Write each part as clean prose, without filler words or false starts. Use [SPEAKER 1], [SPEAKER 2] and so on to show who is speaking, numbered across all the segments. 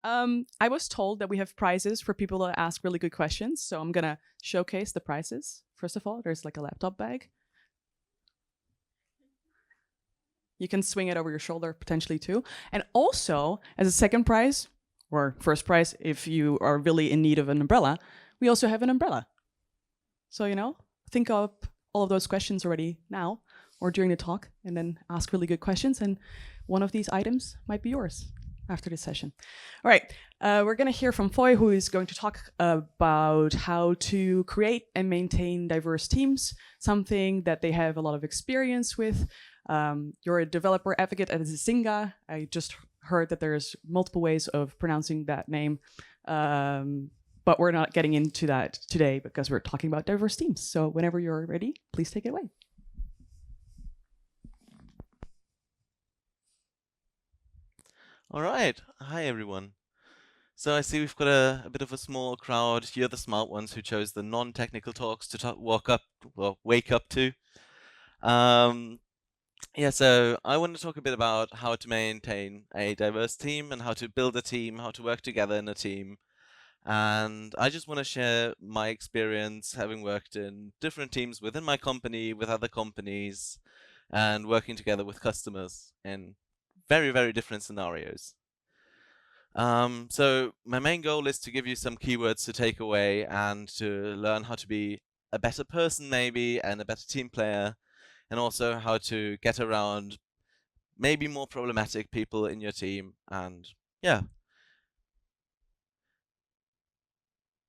[SPEAKER 1] I was told that we have prizes for people that ask really good questions, so I'm gonna showcase the prizes. First of all, there's like a laptop bag. You can swing it over your shoulder potentially too. And also, as a second prize, or first prize, if you are really in need of an umbrella, we also have an umbrella. So, think of all of those questions already now or during the talk, and then ask really good questions. And one of these items might be yours after this session. All right, we're going to hear from Foy, who is going to talk about how to create and maintain diverse teams, something that they have a lot of experience with. You're a developer advocate at Zynga. I just heard that there's multiple ways of pronouncing that name. But we're not getting into that today because we're talking about diverse teams. So whenever you're ready, please take it away.
[SPEAKER 2] All right. Hi, everyone. So I see we've got a bit of a small crowd. You're the smart ones who chose the non-technical talks to wake up to. Yeah, so I want to talk a bit about how to maintain a diverse team and how to build a team, how to work together in a team. And I just want to share my experience having worked in different teams within my company, with other companies, and working together with customers in very, very different scenarios. So my main goal is to give you some keywords to take away and to learn how to be a better person maybe and a better team player, and also how to get around maybe more problematic people in your team. And yeah.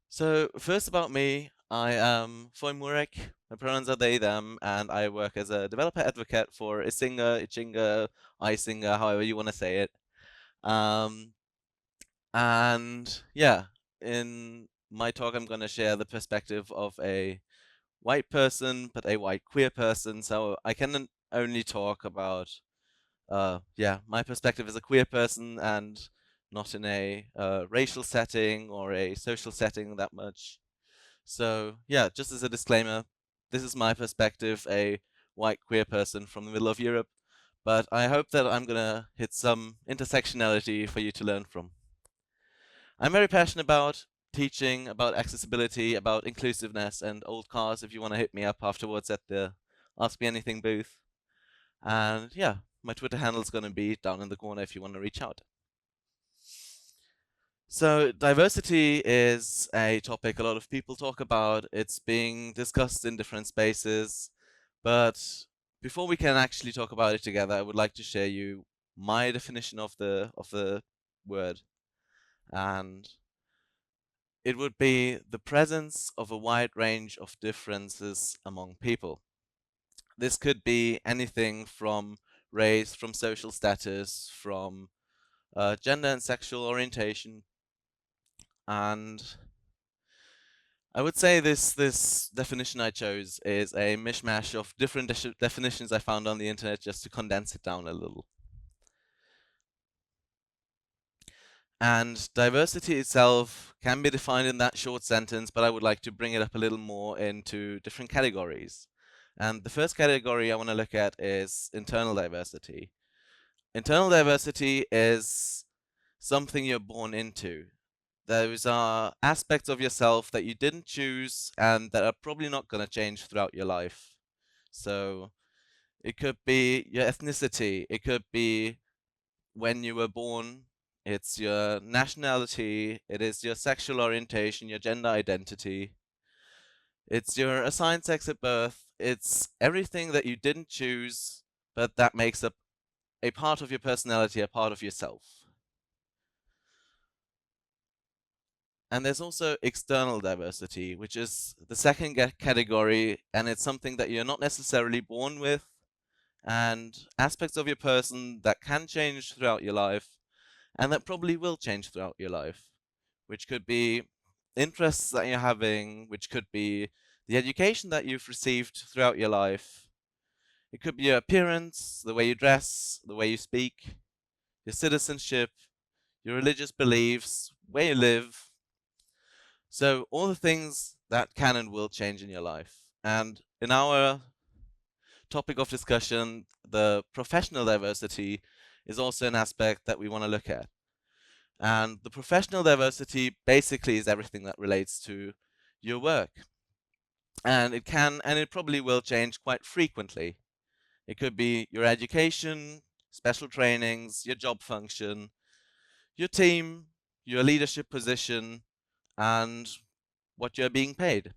[SPEAKER 2] So first about me, I am Mourek. My pronouns are they, them, and I work as a developer advocate for Isinga, Ichinga, Isinga, however you want to say it. And yeah, in my talk, I'm going to share the perspective of a white person, but a white queer person. So I can only talk about, my perspective as a queer person and not in a racial setting or a social setting that much. So yeah, just as a disclaimer, this is my perspective, a white queer person from the middle of Europe. But I hope that I'm going to hit some intersectionality for you to learn from. I'm very passionate about teaching, about accessibility, about inclusiveness, and old cars if you want to hit me up afterwards at the Ask Me Anything booth. And yeah, my Twitter handle is going to be down in the corner if you want to reach out. So diversity is a topic a lot of people talk about. It's being discussed in different spaces. But before we can actually talk about it together, I would like to share you my definition of the word. And it would be the presence of a wide range of differences among people. This could be anything from race, from social status, from gender and sexual orientation. And I would say this definition I chose is a mishmash of different definitions I found on the internet just to condense it down a little. And diversity itself can be defined in that short sentence, but I would like to bring it up a little more into different categories. And the first category I want to look at is internal diversity. Internal diversity is something you're born into. Those are aspects of yourself that you didn't choose and that are probably not going to change throughout your life. So it could be your ethnicity, it could be when you were born, it's your nationality, it is your sexual orientation, your gender identity, it's your assigned sex at birth, it's everything that you didn't choose, but that makes up a part of your personality, a part of yourself. And there's also external diversity, which is the second category, and it's something that you're not necessarily born with, and aspects of your person that can change throughout your life, and that probably will change throughout your life, which could be interests that you're having, which could be the education that you've received throughout your life. It could be your appearance, the way you dress, the way you speak, your citizenship, your religious beliefs, where you live. So all the things that can and will change in your life. And in our topic of discussion, the professional diversity is also an aspect that we want to look at. And the professional diversity basically is everything that relates to your work. And it probably will change quite frequently. It could be your education, special trainings, your job function, your team, your leadership position, and what you're being paid.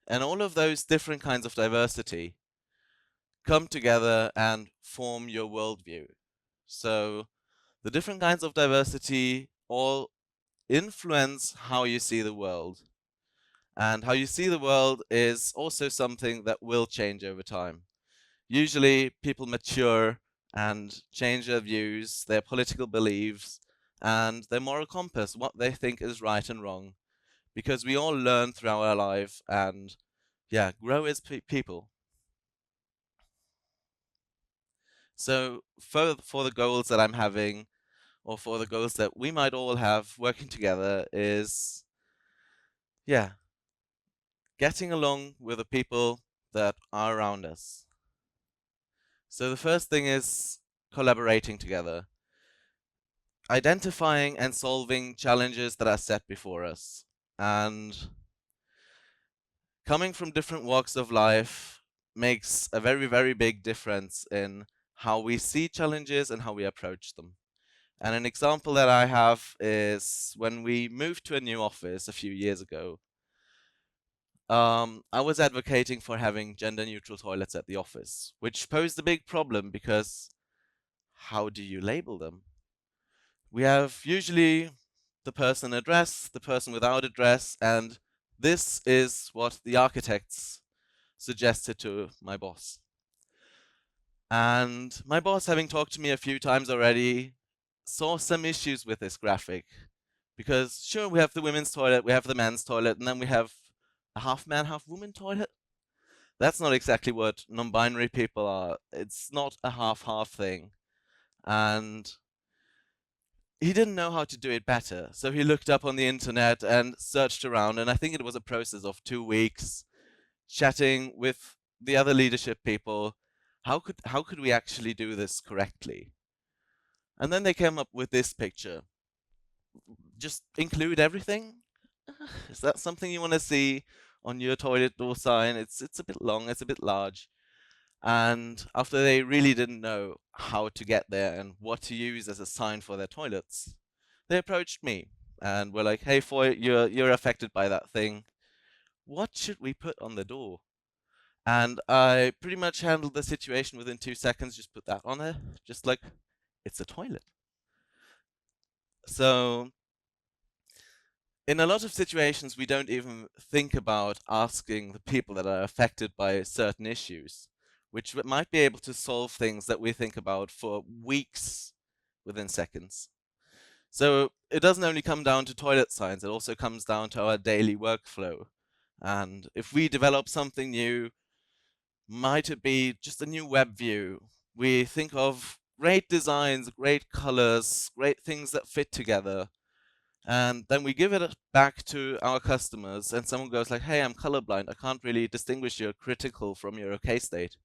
[SPEAKER 2] And all of those different kinds of diversity come together and form your worldview. So the different kinds of diversity all influence how you see the world. And how you see the world is also something that will change over time. Usually, people mature and change their views, their political beliefs, and their moral compass, what they think is right and wrong, because we all learn throughout our life and, yeah, grow as people. So, for the goals that I'm having, or for the goals that we might all have working together, is, yeah, getting along with the people that are around us. So the first thing is collaborating together, identifying and solving challenges that are set before us. And coming from different walks of life makes a very, very big difference in how we see challenges and how we approach them. And an example that I have is when we moved to a new office a few years ago. I was advocating for having gender neutral toilets at the office, which posed a big problem because how do you label them? We have usually the person address, the person without address, and this is what the architects suggested to my boss. And my boss, having talked to me a few times already, saw some issues with this graphic. Because sure, we have the women's toilet, we have the men's toilet, and then we have a half man, half woman toilet. That's not exactly what non-binary people are. It's not a half-half thing. And he didn't know how to do it better. So he looked up on the internet and searched around, and I think it was a process of 2 weeks chatting with the other leadership people. How could we actually do this correctly? And then they came up with this picture. Just include everything? Is that something you want to see on your toilet door sign? It's a bit long, it's a bit large. And after they really didn't know how to get there and what to use as a sign for their toilets, they approached me and were like, "Hey, Foy, you're affected by that thing. What should we put on the door?" And I pretty much handled the situation within 2 seconds. Just put that on there, just like it's a toilet. So in a lot of situations, we don't even think about asking the people that are affected by certain issues, which might be able to solve things that we think about for weeks within seconds. So it doesn't only come down to toilet signs, it also comes down to our daily workflow. And if we develop something new, might it be just a new web view? We think of great designs, great colors, great things that fit together, and then we give it back to our customers, and someone goes like, "Hey, I'm colorblind. I can't really distinguish your critical from your okay state.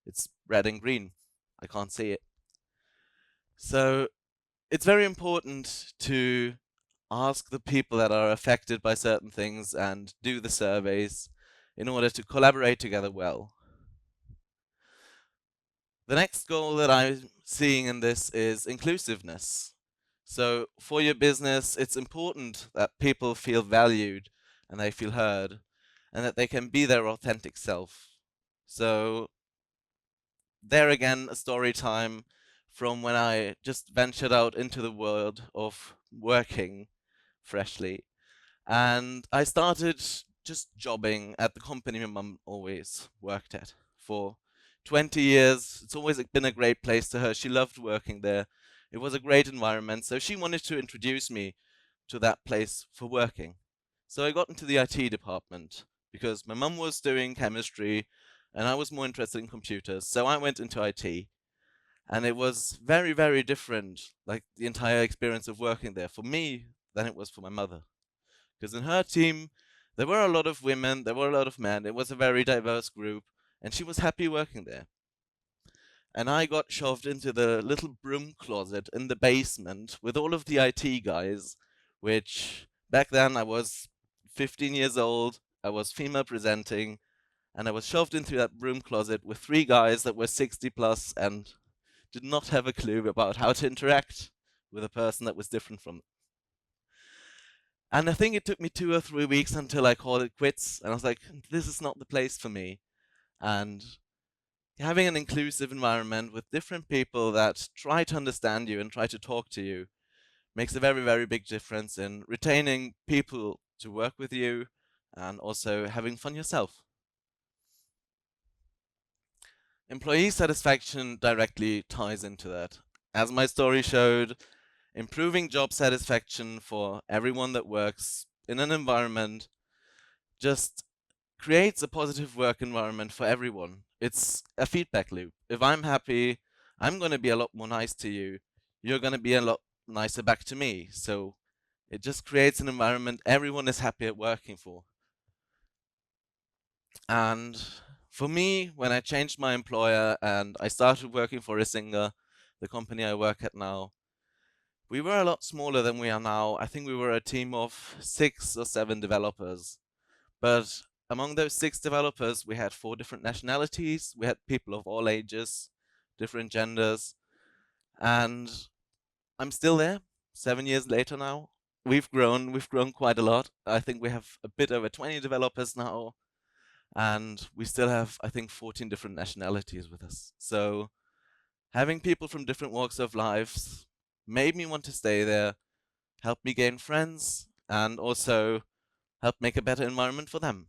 [SPEAKER 2] It's red and green. I can't see it." So it's very important to ask the people that are affected by certain things and do the surveys in order to collaborate together well. The next goal that I'm seeing in this is inclusiveness. So for your business, it's important that people feel valued and they feel heard and that they can be their authentic self. So there again, a story time from when I just ventured out into the world of working freshly. And I started just jobbing at the company my mum always worked at for 20 years. It's always been a great place to her. She loved working there. It was a great environment. So she wanted to introduce me to that place for working. So I got into the IT department because my mum was doing chemistry and I was more interested in computers. So I went into IT. And it was very, very different, like the entire experience of working there for me than it was for my mother. Because in her team, there were a lot of women, there were a lot of men. It was a very diverse group, and she was happy working there. And I got shoved into the little broom closet in the basement with all of the IT guys, which back then I was 15 years old, I was female presenting, and I was shoved into that broom closet with 3 guys that were 60 plus and did not have a clue about how to interact with a person that was different from them. And I think it took me 2 or 3 weeks until I called it quits, and I was like, this is not the place for me. And having an inclusive environment with different people that try to understand you and try to talk to you makes a very, very big difference in retaining people to work with you and also having fun yourself. Employee satisfaction directly ties into that. As my story showed, improving job satisfaction for everyone that works in an environment just creates a positive work environment for everyone. It's a feedback loop. If I'm happy, I'm going to be a lot more nice to you. You're going to be a lot nicer back to me. So it just creates an environment everyone is happy at working for. And for me, when I changed my employer and I started working for Isinger, the company I work at now, we were a lot smaller than we are now. I think we were a team of 6 or 7 developers. But among those 6 developers, we had 4 different nationalities. We had people of all ages, different genders. And I'm still there, 7 years later now. We've grown quite a lot. I think we have a bit over 20 developers now. And we still have, I think, 14 different nationalities with us. So having people from different walks of life made me want to stay there, helped me gain friends, and also helped make a better environment for them.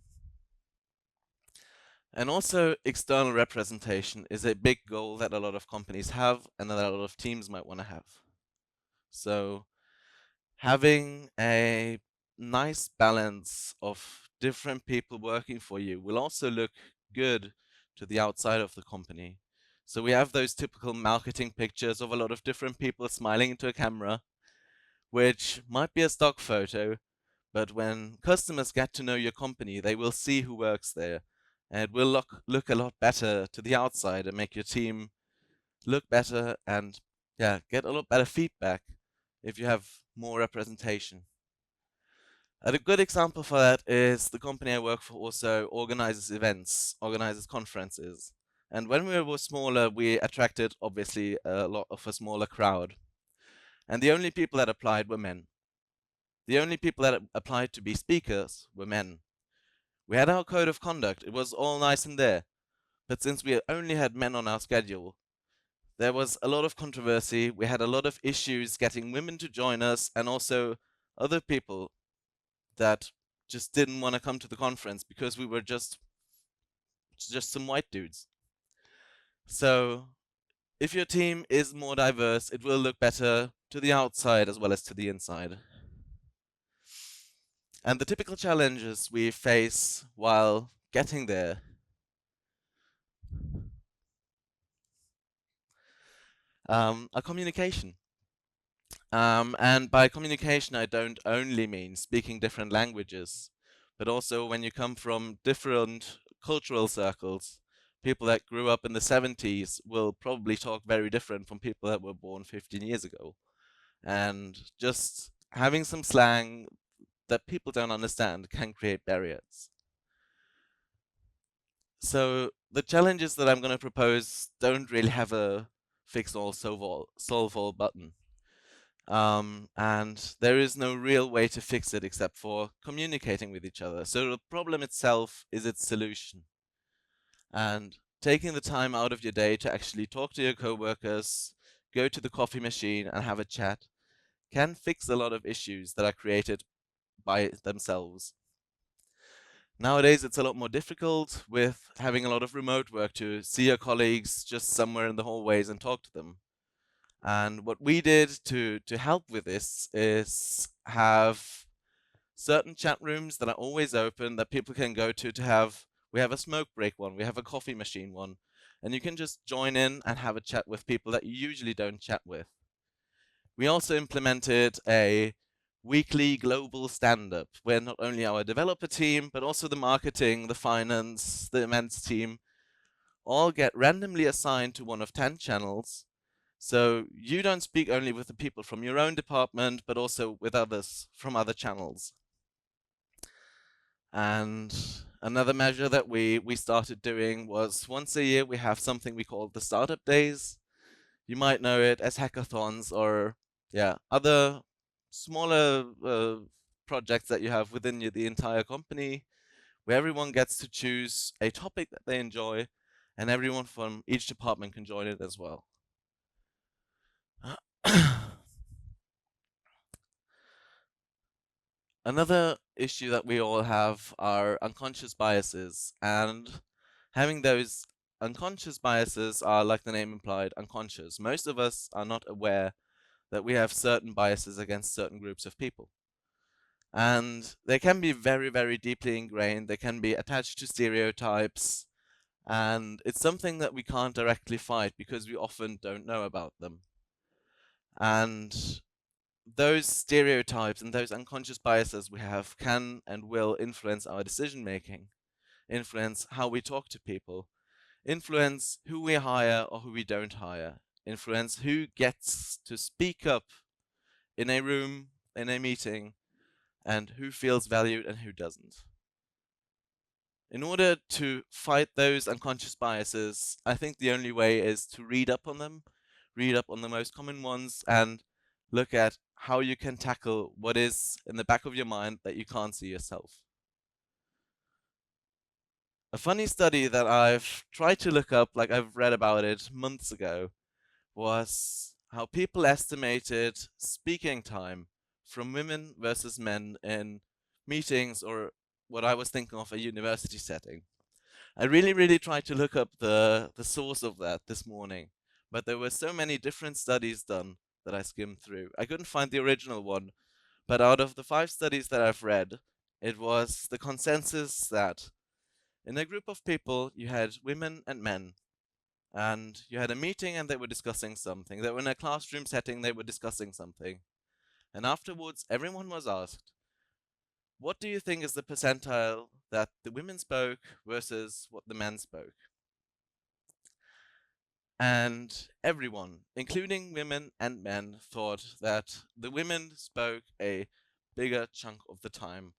[SPEAKER 2] And also, external representation is a big goal that a lot of companies have and that a lot of teams might want to have. So having a nice balance of different people working for you will also look good to the outside of the company. So we have those typical marketing pictures of a lot of different people smiling into a camera, which might be a stock photo, but when customers get to know your company, they will see who works there. And it will look a lot better to the outside and make your team look better and get a lot better feedback if you have more representation. And a good example for that is the company I work for also organizes events, organizes conferences. And when we were smaller, we attracted obviously a lot of a smaller crowd. And the only people that applied were men. The only people that applied to be speakers were men. We had our code of conduct, it was all nice in there. But since we only had men on our schedule, there was a lot of controversy. We had a lot of issues getting women to join us and also other people that just didn't want to come to the conference because we were just some white dudes. So if your team is more diverse, it will look better to the outside as well as to the inside. And the typical challenges we face while getting there are communication. And by communication, I don't only mean speaking different languages, but also when you come from different cultural circles, people that grew up in the 70s will probably talk very different from people that were born 15 years ago. And just having some slang that people don't understand can create barriers. So the challenges that I'm going to propose don't really have a fix all, solve all button. And there is no real way to fix it except for communicating with each other. So the problem itself is its solution. And taking the time out of your day to actually talk to your coworkers, go to the coffee machine and have a chat can fix a lot of issues that are created by themselves. Nowadays, it's a lot more difficult with having a lot of remote work to see your colleagues just somewhere in the hallways and talk to them. And what we did to help with this is have certain chat rooms that are always open that people can go to have. We have a smoke break one, we have a coffee machine one, and you can just join in and have a chat with people that you usually don't chat with. We also implemented a weekly global stand-up where not only our developer team, but also the marketing, the finance, the events team all get randomly assigned to one of 10 channels. So you don't speak only with the people from your own department, but also with others from other channels. And another measure that we started doing was once a year we have something we call the Startup Days. You might know it as hackathons or other smaller projects that you have within the entire company, where everyone gets to choose a topic that they enjoy, and everyone from each department can join it as well. Another issue that we all have are unconscious biases, and having those unconscious biases are, like the name implied, unconscious. Most of us are not aware that we have certain biases against certain groups of people. And they can be very, very deeply ingrained, they can be attached to stereotypes, and it's something that we can't directly fight because we often don't know about them. And those stereotypes and those unconscious biases we have can and will influence our decision making, influence how we talk to people, influence who we hire or who we don't hire, influence who gets to speak up in a room, in a meeting, and who feels valued and who doesn't. In order to fight those unconscious biases, I think the only way is to read up on them, read up on the most common ones, and look at how you can tackle what is in the back of your mind that you can't see yourself. A funny study that I've tried to look up, like I've read about it months ago, was how people estimated speaking time from women versus men in meetings or what I was thinking of a university setting. I really, really tried to look up the source of that this morning, but there were so many different studies done that I skimmed through. I couldn't find the original one, but out of the 5 studies that I've read, it was the consensus that in a group of people you had women and men, and you had a meeting and they were discussing something. They were in a classroom setting, they were discussing something. And afterwards, everyone was asked, what do you think is the percentile that the women spoke versus what the men spoke? And everyone, including women and men, thought that the women spoke a bigger chunk of the time,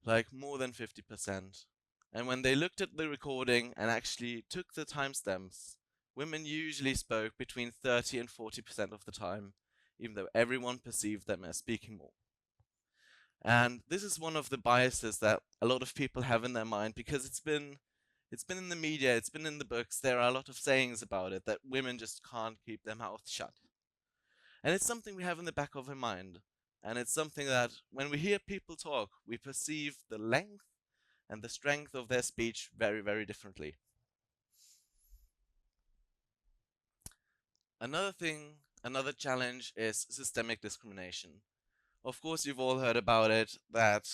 [SPEAKER 2] like more than 50%. And when they looked at the recording and actually took the timestamps, women usually spoke between 30 and 40% of the time, even though everyone perceived them as speaking more. And this is one of the biases that a lot of people have in their mind because it's been in the media, it's been in the books, there are a lot of sayings about it that women just can't keep their mouth shut. And it's something we have in the back of our mind. And it's something that when we hear people talk, we perceive the length and the strength of their speech very, very differently. Another challenge is systemic discrimination. Of course, you've all heard about it, that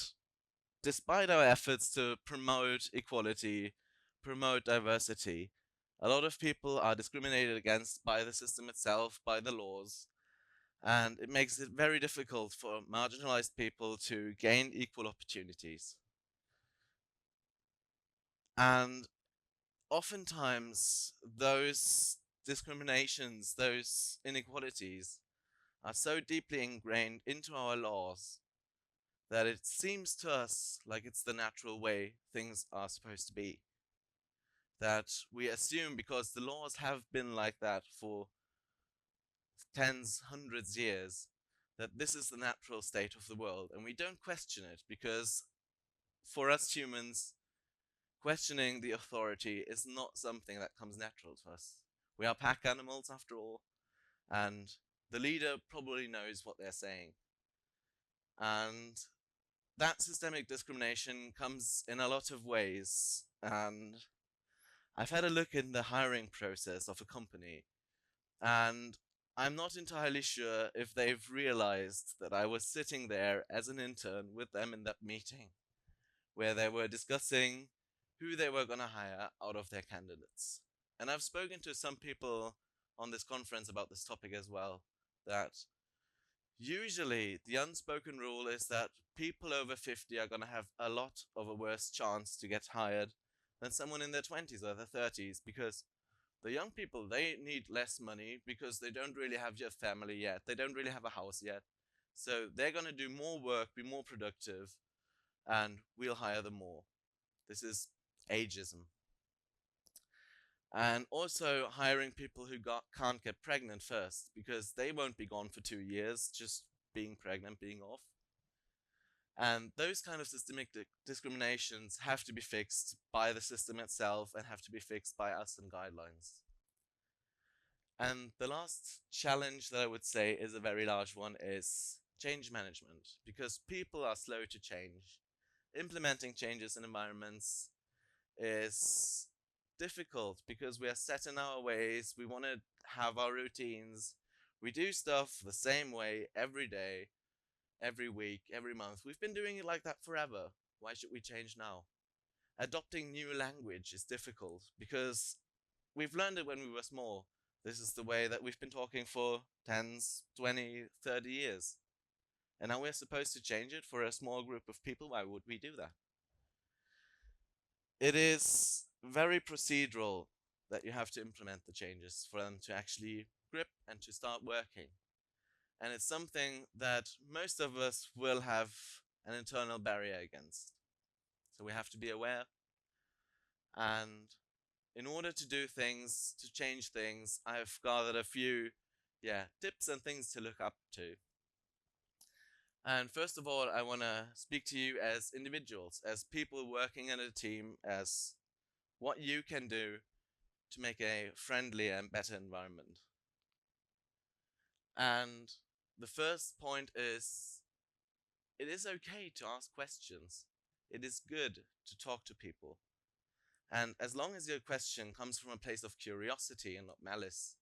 [SPEAKER 2] despite our efforts to promote equality, promote diversity, a lot of people are discriminated against by the system itself, by the laws, and it makes it very difficult for marginalized people to gain equal opportunities. And oftentimes, those discriminations, those inequalities, are so deeply ingrained into our laws that it seems to us like it's the natural way things are supposed to be. That we assume because the laws have been like that for tens, hundreds years, that this is the natural state of the world, and we don't question it because for us humans, questioning the authority is not something that comes natural to us. We are pack animals after all, and the leader probably knows what they're saying. And that systemic discrimination comes in a lot of ways, and I've had a look in the hiring process of a company, and I'm not entirely sure if they've realized that I was sitting there as an intern with them in that meeting, where they were discussing who they were going to hire out of their candidates. And I've spoken to some people on this conference about this topic as well, that usually the unspoken rule is that people over 50 are going to have a lot of a worse chance to get hired than someone in their 20s or their 30s, because the young people, they need less money because they don't really have a family yet. They don't really have a house yet. So they're going to do more work, be more productive, and we'll hire them more. This is ageism. And also hiring people who can't get pregnant first, because they won't be gone for 2 years just being pregnant, being off. And those kind of systemic discriminations have to be fixed by the system itself and have to be fixed by us and guidelines. And the last challenge that I would say is a very large one is change management, because people are slow to change. Implementing changes in environments is difficult because we are set in our ways, we want to have our routines, we do stuff the same way every day, every week, every month. We've been doing it like that forever. Why should we change now? Adopting new language is difficult because we've learned it when we were small. This is the way that we've been talking for 10s, 20, 30 years. And now we're supposed to change it for a small group of people. Why would we do that? It is very procedural that you have to implement the changes for them to actually grip and to start working. And it's something that most of us will have an internal barrier against. So we have to be aware. And in order to do things, to change things, I've gathered a few tips and things to look up to. And first of all, I want to speak to you as individuals, as people working in a team, as what you can do to make a friendlier and better environment. And the first point is, it is okay to ask questions. It is good to talk to people. And as long as your question comes from a place of curiosity and not malice,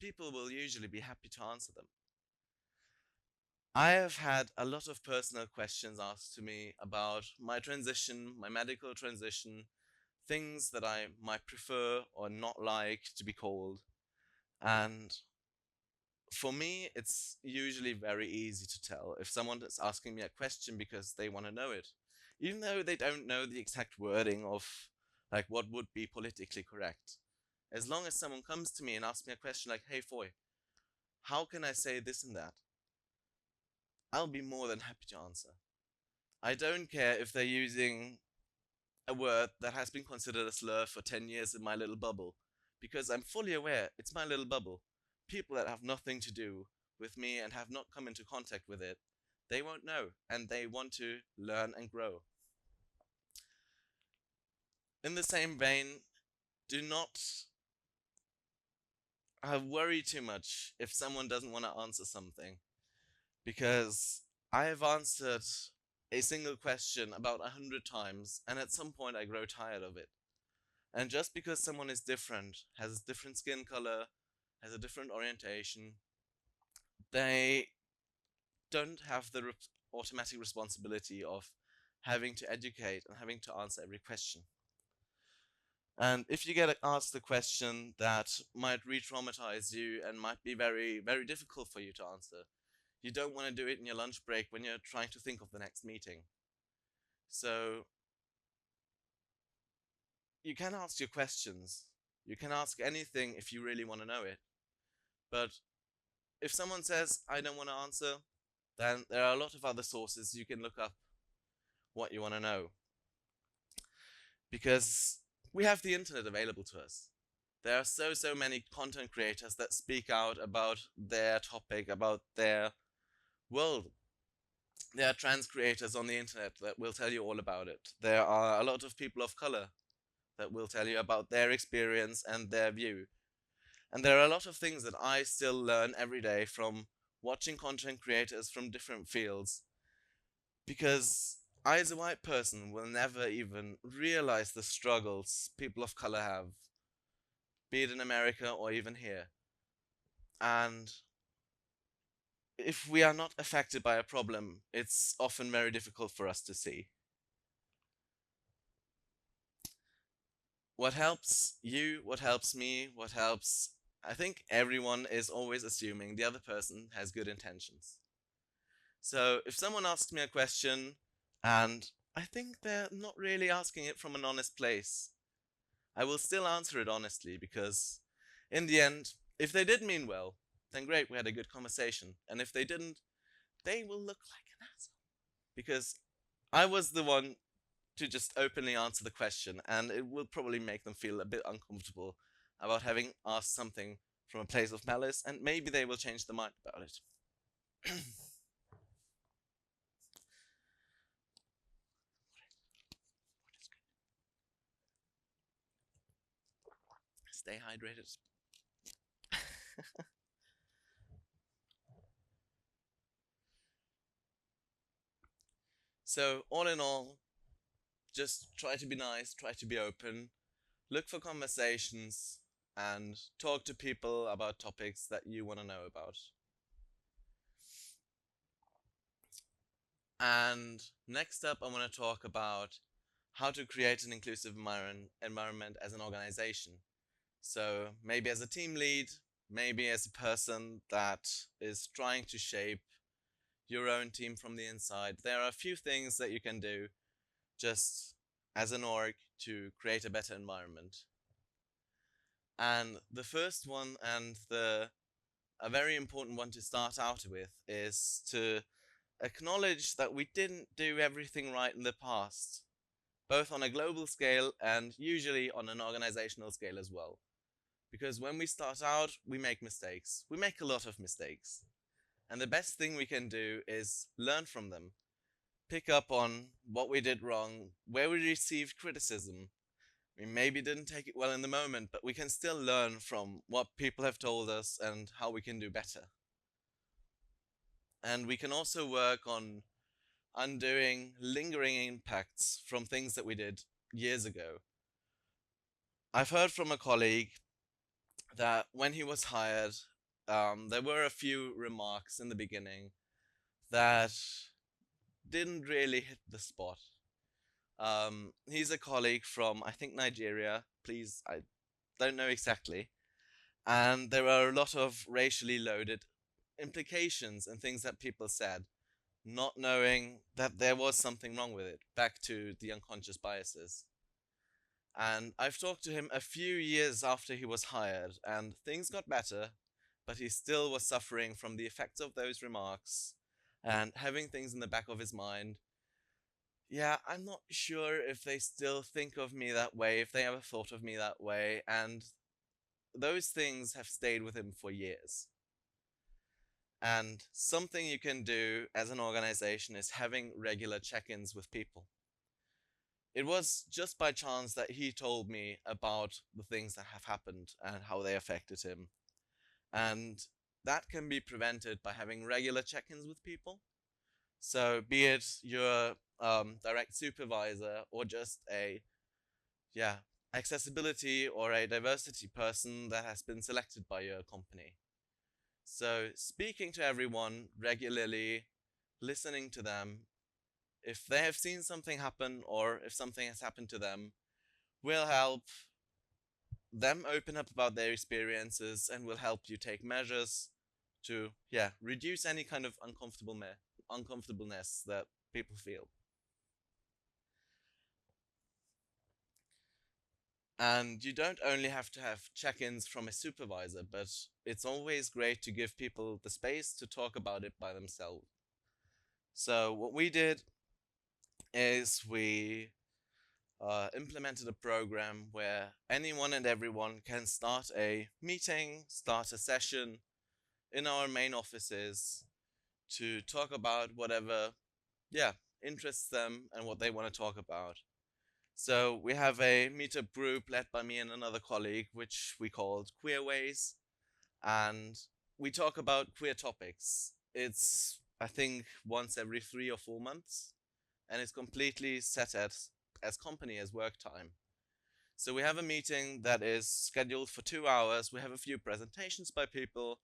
[SPEAKER 2] people will usually be happy to answer them. I have had a lot of personal questions asked to me about my transition, my medical transition, things that I might prefer or not like to be called. And for me, it's usually very easy to tell if someone is asking me a question because they want to know it, even though they don't know the exact wording of like what would be politically correct. As long as someone comes to me and asks me a question like, hey Foy, how can I say this and that? I'll be more than happy to answer. I don't care if they're using a word that has been considered a slur for 10 years in my little bubble, because I'm fully aware it's my little bubble. People that have nothing to do with me and have not come into contact with it, they won't know, and they want to learn and grow. In the same vein, do not worry too much if someone doesn't want to answer something, because I have answered a single question about 100 times, and at some point I grow tired of it. And just because someone is different, has a different skin color, has a different orientation, they don't have the automatic responsibility of having to educate and having to answer every question. And if you get asked a question that might re-traumatize you and might be very, very difficult for you to answer, you don't want to do it in your lunch break when you're trying to think of the next meeting. So you can ask your questions. You can ask anything if you really want to know it. But if someone says, I don't want to answer, then there are a lot of other sources you can look up what you want to know. Because we have the internet available to us. There are so many content creators that speak out about their topic, about their world. There are trans creators on the internet that will tell you all about it. There are a lot of people of color that will tell you about their experience and their view. And there are a lot of things that I still learn every day from watching content creators from different fields, because I, as a white person, will never even realize the struggles people of color have, be it in America or even here. And if we are not affected by a problem, it's often very difficult for us to see. What helps you, what helps me, what helps, I think everyone is always assuming the other person has good intentions. So if someone asks me a question and I think they're not really asking it from an honest place, I will still answer it honestly because, in the end, if they did mean well, then great, we had a good conversation. And if they didn't, they will look like an asshole. Because I was the one to just openly answer the question, and it will probably make them feel a bit uncomfortable about having asked something from a place of malice, and maybe they will change their mind about it. Stay hydrated. So, all in all, just try to be nice, try to be open, look for conversations, and talk to people about topics that you want to know about. And next up, I want to talk about how to create an inclusive environment as an organization. So, maybe as a team lead, maybe as a person that is trying to shape your own team from the inside. There are a few things that you can do just as an org to create a better environment. And the first one, and a very important one to start out with, is to acknowledge that we didn't do everything right in the past, both on a global scale and usually on an organizational scale as well. Because when we start out, we make mistakes. We make a lot of mistakes. And the best thing we can do is learn from them, pick up on what we did wrong, where we received criticism. We maybe didn't take it well in the moment, but we can still learn from what people have told us and how we can do better. And we can also work on undoing lingering impacts from things that we did years ago. I've heard from a colleague that when he was hired, there were a few remarks in the beginning that didn't really hit the spot. He's a colleague from, I think, Nigeria. Please, I don't know exactly. And there are a lot of racially loaded implications and things that people said, not knowing that there was something wrong with it, back to the unconscious biases. And I've talked to him a few years after he was hired, and things got better, but he still was suffering from the effects of those remarks and having things in the back of his mind. Yeah, I'm not sure if they still think of me that way, if they ever thought of me that way, and those things have stayed with him for years. And something you can do as an organization is having regular check-ins with people. It was just by chance that he told me about the things that have happened and how they affected him. And that can be prevented by having regular check-ins with people. So be it your direct supervisor or just a accessibility or a diversity person that has been selected by your company. So speaking to everyone regularly, listening to them, if they have seen something happen or if something has happened to them, will help them open up about their experiences and will help you take measures to reduce any kind of uncomfortableness that people feel. And you don't only have to have check-ins from a supervisor, but it's always great to give people the space to talk about it by themselves. So what we did is we implemented a program where anyone and everyone can start a meeting, start a session in our main offices to talk about whatever interests them and what they want to talk about. So we have a meetup group led by me and another colleague, which we called Queer Ways, and we talk about queer topics. It's, I think, once every 3 or 4 months, and it's completely set as company as work time. So we have a meeting that is scheduled for 2 hours. We have a few presentations by people,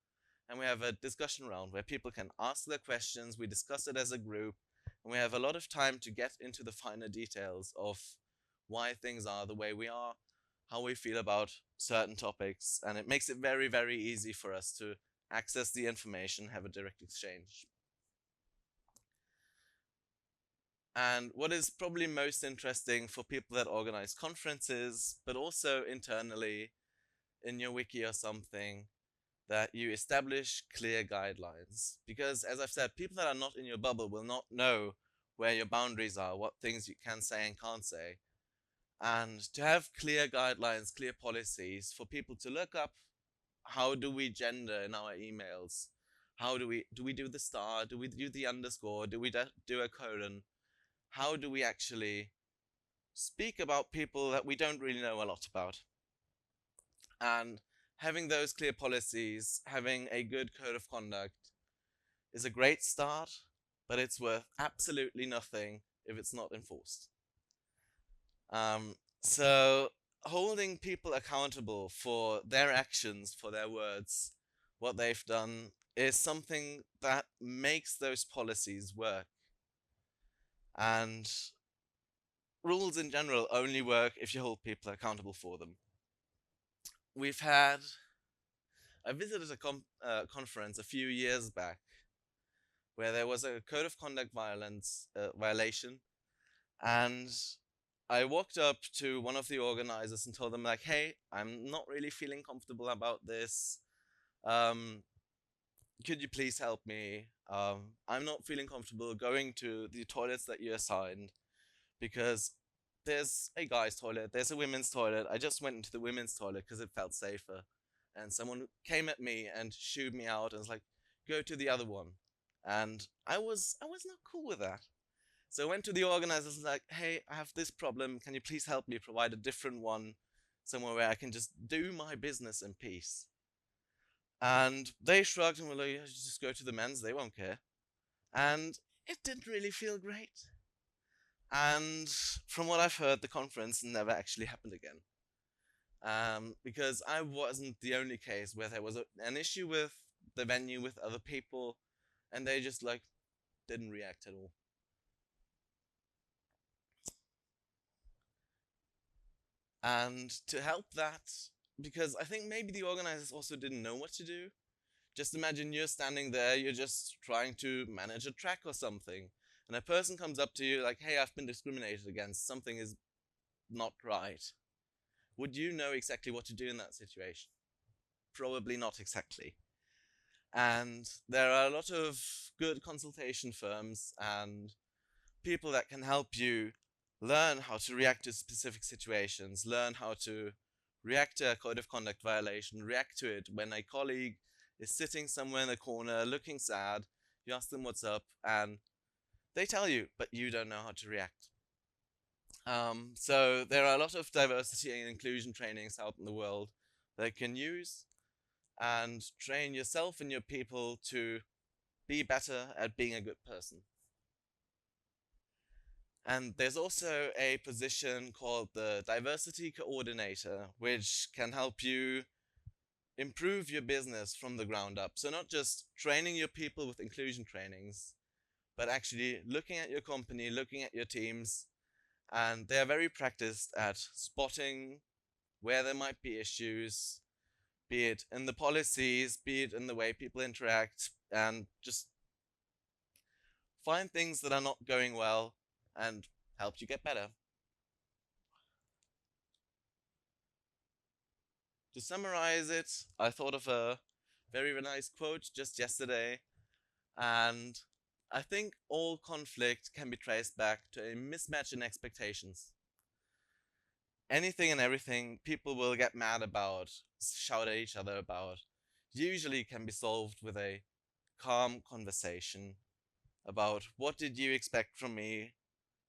[SPEAKER 2] and we have a discussion round where people can ask their questions. We discuss it as a group, and we have a lot of time to get into the finer details of why things are the way we are, how we feel about certain topics, and it makes it very, very easy for us to access the information, have a direct exchange. And what is probably most interesting for people that organize conferences, but also internally in your wiki or something, that you establish clear guidelines. Because as I've said, people that are not in your bubble will not know where your boundaries are, what things you can say and can't say. And to have clear guidelines, clear policies for people to look up, how do we gender in our emails? How do we do the star? Do we do the underscore? Do we do a colon? How do we actually speak about people that we don't really know a lot about? And having those clear policies, having a good code of conduct is a great start, but it's worth absolutely nothing if it's not enforced. So holding people accountable for their actions, for their words, what they've done, is something that makes those policies work. And rules in general only work if you hold people accountable for them. I visited a conference a few years back where there was a code of conduct violation, and I walked up to one of the organizers and told them, like, hey, I'm not really feeling comfortable about this. Could you please help me? I'm not feeling comfortable going to the toilets that you assigned because there's a guy's toilet, there's a women's toilet. I just went into the women's toilet because it felt safer. And someone came at me and shooed me out and was like, go to the other one. And I was not cool with that. So I went to the organizers and like, hey, I have this problem. Can you please help me provide a different one somewhere where I can just do my business in peace? And they shrugged and were like, yeah, just go to the men's, they won't care. And it didn't really feel great. And from what I've heard, the conference never actually happened again. Because I wasn't the only case where there was an issue with the venue with other people, and they just like didn't react at all. And to help that, because I think maybe the organizers also didn't know what to do. Just imagine you're standing there, you're just trying to manage a track or something, and a person comes up to you like, hey, I've been discriminated against, something is not right. Would you know exactly what to do in that situation? Probably not exactly. And there are a lot of good consultation firms and people that can help you learn how to react to specific situations, learn how to react to a code of conduct violation, react to it when a colleague is sitting somewhere in a corner looking sad. You ask them what's up and they tell you, but you don't know how to react. So there are a lot of diversity and inclusion trainings out in the world that you can use and train yourself and your people to be better at being a good person. And there's also a position called the diversity coordinator, which can help you improve your business from the ground up. So not just training your people with inclusion trainings, but actually looking at your company, looking at your teams, and they are very practiced at spotting where there might be issues, be it in the policies, be it in the way people interact, and just find things that are not going well and help you get better. To summarize it, I thought of a very nice quote just yesterday, and I think all conflict can be traced back to a mismatch in expectations. Anything and everything people will get mad about, shout at each other about, usually can be solved with a calm conversation about what did you expect from me,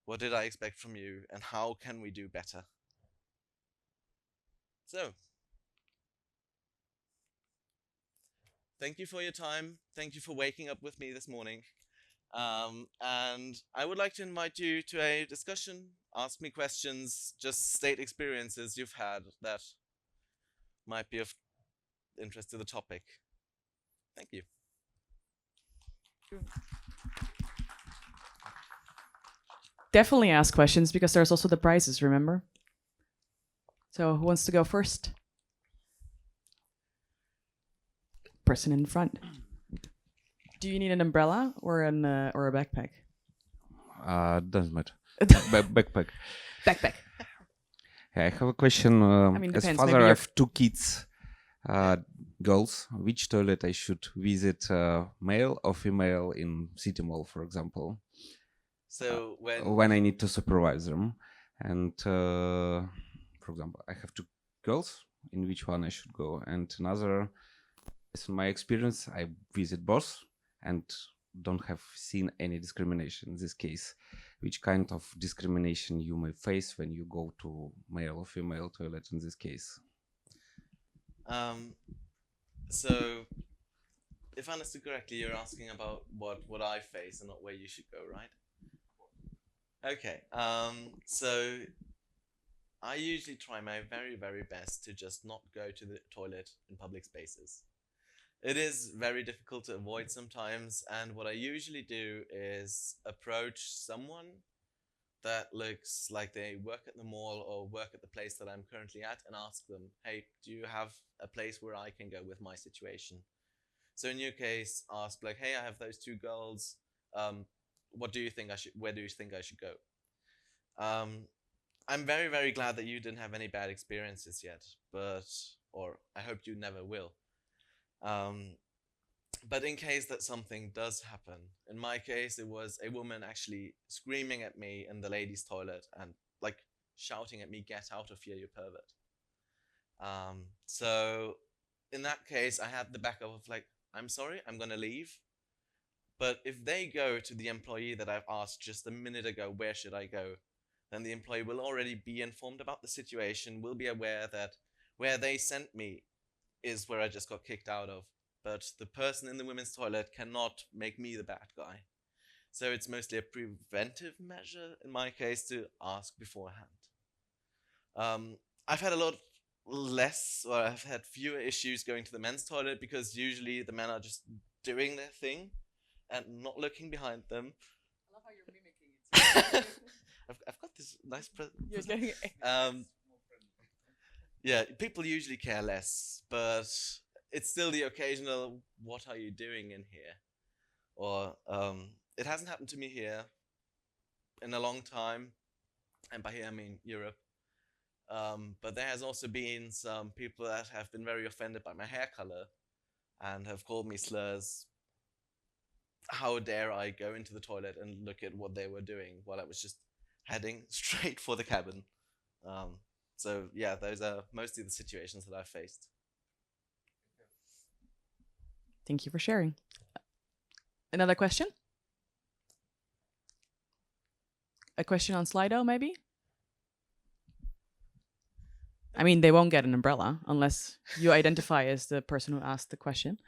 [SPEAKER 2] what did I expect from you, and how can we do better. So, thank you for your time. Thank you for waking up with me this morning. And I would like to invite you to a discussion. Ask me questions, just state experiences you've had that might be of interest to the topic. Thank you.
[SPEAKER 1] Definitely ask questions because there's also the prizes, remember? So who wants to go first? Person in front. Do you need an umbrella or a backpack?
[SPEAKER 3] Doesn't matter. Backpack.
[SPEAKER 1] Backpack.
[SPEAKER 3] I have a question.
[SPEAKER 1] mean,
[SPEAKER 3] As
[SPEAKER 1] depends.
[SPEAKER 3] father,
[SPEAKER 1] Maybe
[SPEAKER 3] I
[SPEAKER 1] you're-
[SPEAKER 3] have two kids, girls. Which toilet I should visit, male or female in city mall, for example,
[SPEAKER 2] So
[SPEAKER 3] when I need to supervise them? And for example, I have two girls. In which one I should go? And another, based on my experience, I visit both and don't have seen any discrimination in this case. Which kind of discrimination you may face when you go to male or female toilet in this case?
[SPEAKER 2] So if I understood correctly, you're asking about what I face and not where you should go, right? Okay. So I usually try my very, very best to just not go to the toilet in public spaces. It is very difficult to avoid sometimes, and what I usually do is approach someone that looks like they work at the mall or work at the place that I'm currently at and ask them, hey, do you have a place where I can go with my situation? So in your case, ask like, hey, I have those two girls. What do you think I should? Where do you think I should go? I'm very, very glad that you didn't have any bad experiences yet, or I hope you never will. But in case that something does happen, in my case, it was a woman actually screaming at me in the ladies' toilet and like shouting at me, "Get out of here, you pervert!" So in that case, I had the backup of like, "I'm sorry, I'm gonna leave." But if they go to the employee that I've asked just a minute ago, where should I go? Then the employee will already be informed about the situation, will be aware that where they sent me is where I just got kicked out of. But the person in the women's toilet cannot make me the bad guy. So it's mostly a preventive measure in my case to ask beforehand. I've had a lot less, or I've had fewer issues going to the men's toilet because usually the men are just doing their thing and not looking behind them.
[SPEAKER 1] I love how you're mimicking it.
[SPEAKER 2] I've got this nice
[SPEAKER 1] You're getting
[SPEAKER 2] yeah, people usually care less, but it's still the occasional, what are you doing in here? Or it hasn't happened to me here in a long time, and by here I mean Europe. But there has also been some people that have been very offended by my hair color and have called me slurs. How dare I go into the toilet and look at what they were doing while I was just heading straight for the cabin. So yeah, those are mostly the situations that I've faced.
[SPEAKER 1] Thank you for sharing. Another question? A question on Slido, maybe? I mean, they won't get an umbrella unless you identify as the person who asked the question.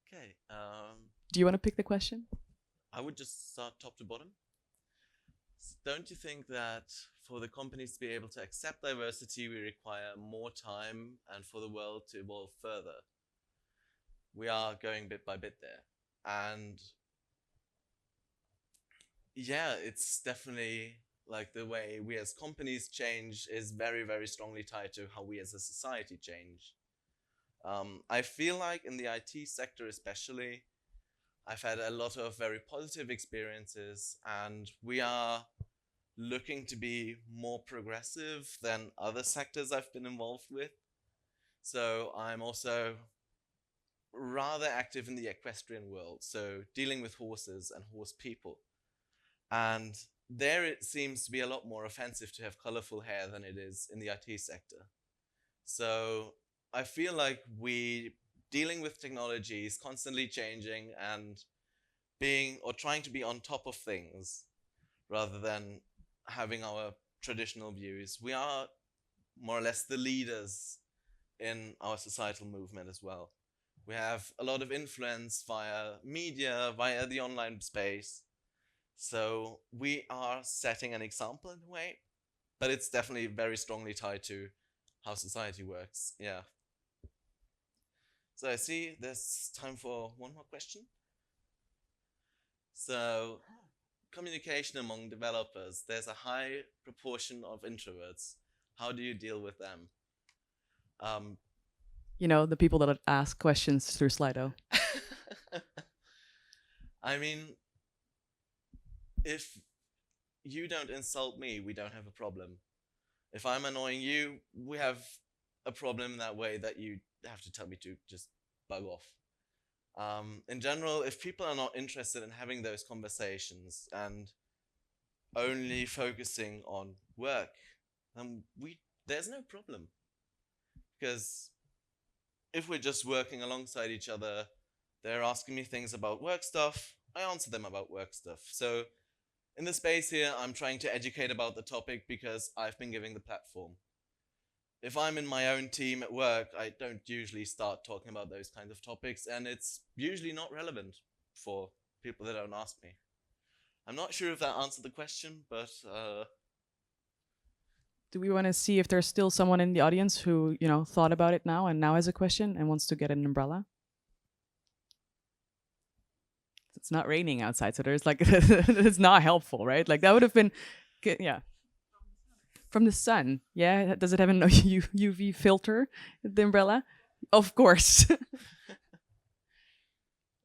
[SPEAKER 2] Okay.
[SPEAKER 1] Do you want to pick the question?
[SPEAKER 2] I would just start top to bottom. Don't you think that for the companies to be able to accept diversity, we require more time, and for the world to evolve further? We are going bit by bit there. And yeah, it's definitely like the way we as companies change is very, very strongly tied to how we as a society change. I feel like in the IT sector especially, I've had a lot of very positive experiences, and we are looking to be more progressive than other sectors I've been involved with. So I'm also rather active in the equestrian world, so dealing with horses and horse people. And there it seems to be a lot more offensive to have colorful hair than it is in the IT sector. So I feel like we dealing with technology is constantly changing and being or trying to be on top of things rather than having our traditional views. We are more or less the leaders in our societal movement as well. We have a lot of influence via media, via the online space. So we are setting an example in a way, but it's definitely very strongly tied to how society works. Yeah. So I see there's time for one more question. So communication among developers, there's a high proportion of introverts. How do you deal with them?
[SPEAKER 1] You know, the people that ask questions through Slido.
[SPEAKER 2] I mean, if you don't insult me, we don't have a problem. If I'm annoying you, we have a problem in that way that you have to tell me to just bug off. In general, if people are not interested in having those conversations and only focusing on work, then there's no problem. Because if we're just working alongside each other, they're asking me things about work stuff, I answer them about work stuff. So in the space here, I'm trying to educate about the topic because I've been giving the platform. If I'm in my own team at work, I don't usually start talking about those kinds of topics, and it's usually not relevant for people that don't ask me. I'm not sure if that answered the question, but
[SPEAKER 1] Do we want to see if there's still someone in the audience who, thought about it now and now has a question and wants to get an umbrella? It's not raining outside, so there's like, it's not helpful, right? Like that would have been, yeah. From the sun, yeah. Does it have an UV filter, the umbrella? Of course.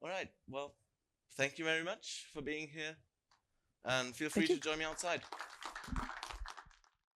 [SPEAKER 2] all right. Well, thank you very much for being here, and feel free
[SPEAKER 1] Thank you.
[SPEAKER 2] to join me outside.